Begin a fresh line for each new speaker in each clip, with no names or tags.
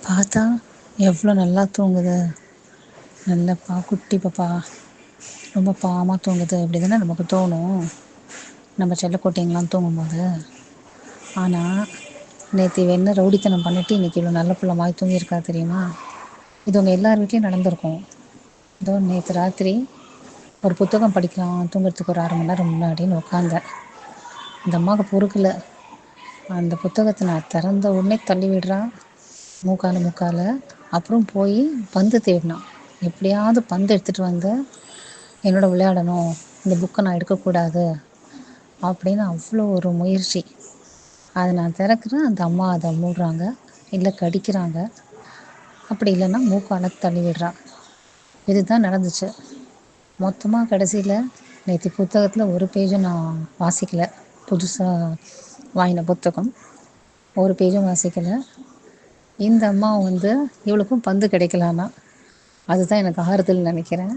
பார்த்தா எவ்வளோ நல்லா தூங்குது. நல்ல குட்டி பாப்பா ரொம்ப பாவமாக தூங்குது. அப்படி தானே நமக்கு தோணும் நம்ம செல்லக்குட்டிங்களாம் தூங்கும்போது. ஆனால் நேற்று என்ன ரவுடித்தனம் பண்ணிவிட்டு இன்றைக்கி இவ்வளோ நல்ல பிள்ளை மாதிரி தூங்கியிருக்கா தெரியுமா? இது உங்கள் எல்லார் வீட்லேயும் நடந்திருக்கும். இதோ நேற்று ராத்திரி ஒரு புத்தகம் படிக்கலாம் தூங்குறதுக்கு ஒரு 1/2 மணி நேரம் முன்னாடின்னு உட்காந்தேன். இந்த அம்மாவுக்கு பொறுக்கல. அந்த புத்தகத்தை நான் திறந்த உடனே தள்ளி விடுறான் மூக்கால. அப்புறம் போய் பந்து தேடினான். எப்படியாவது பந்து எடுத்துகிட்டு வந்து என்னோட விளையாடணும், இந்த புக்கை நான் எடுக்கக்கூடாது அப்படின்னு அவ்வளோ ஒரு முயற்சி. அதை நான் திறக்கிறேன், அந்த அம்மா அதை மூடுறாங்க, இல்லை கடிக்கிறாங்க, அப்படி இல்லைன்னா மூக்கால் தள்ளி விடுறான். இதுதான் நடந்துச்சு. மொத்தமாக கடைசியில் நேற்று புத்தகத்தில் ஒரு பேஜும் நான் வாசிக்கலை. புதுசாக வாங்கின புத்தகம் ஒரு பேஜும் வாசிக்கலை. இந்த அம்மா இவளுக்கும் பந்து கிடைக்கலான்னா அதுதான் எனக்கு ஆறுதல் நினைக்கிறேன்.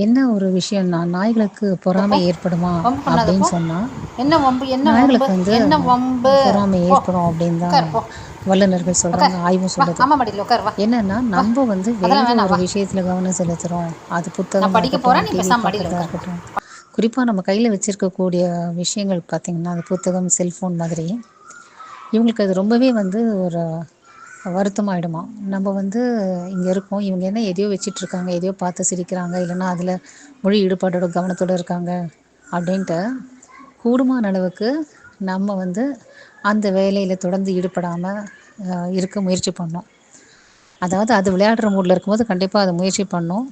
என்ன ஒரு விஷயம்னா, நாய்களுக்கு பொறாமை ஏற்படுமா
வம்பு
அப்படின்னு
பண்ணாதப்போ.
சொன்னால்
என்ன வம்பு என்ன வம்பு
நாய்களுக்கு
என்ன வம்பு?
பொறாமை
போ
ஏற்படும் அப்படின்னு தான்
உட்கார், போ
வல்லுநர்கள் சொல்கிறாங்க,
உட்கார்,
ஆய்வும்
வா
சொல்லுது.
அம்மா மடியில் உட்கார், வா
என்னென்னா
வா.
நம்ம
அதெல்லாம்
வேறு
வேணாம்,
ஒரு
வா.
விஷயத்தில் கவனம் செலுத்துகிறோம். அது
நான்
புத்தகமாக
படிக்க
இருக்கட்டும்,
போகிறேன், நீ
டிவி
பேசாமல் மடியில்
பார்க்குறதா
உட்கார்.
இருக்கட்டும். குறிப்பாக நம்ம கையில் வச்சுருக்கக்கூடிய விஷயங்கள் பார்த்திங்கன்னா, அது புத்தகம், செல்ஃபோன் மாதிரி இவங்களுக்கு அது ரொம்பவே ஒரு வருத்தமாயிடுமா. நம்ம இங்கே இருக்கோம், இவங்க என்ன எதையோ வச்சிட்ருக்காங்க, எதையோ பார்த்து சிரிக்கிறாங்க, இல்லைன்னா அதில் மொழி ஈடுபாட்டோட கவனத்தோடு இருக்காங்க அப்படின்ட்டு கூடுமான அளவுக்கு நம்ம அந்த வேலையில் தொடர்ந்து ஈடுபடாமல் இருக்க முயற்சி பண்ணோம். அதாவது அது விளையாடுற மூடில் இருக்கும்போது கண்டிப்பாக அதை முயற்சி பண்ணோம்.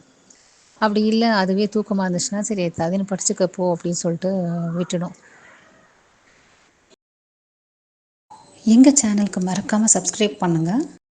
அப்படி இல்லை அதுவே தூக்கமாக இருந்துச்சுன்னா சரி அதுன்னு படிச்சுக்கப்போ அப்படின்னு சொல்லிட்டு விட்டுடும். எங்கள் சேனலுக்கு மறக்காமல் சப்ஸ்கிரைப் பண்ணுங்கள்.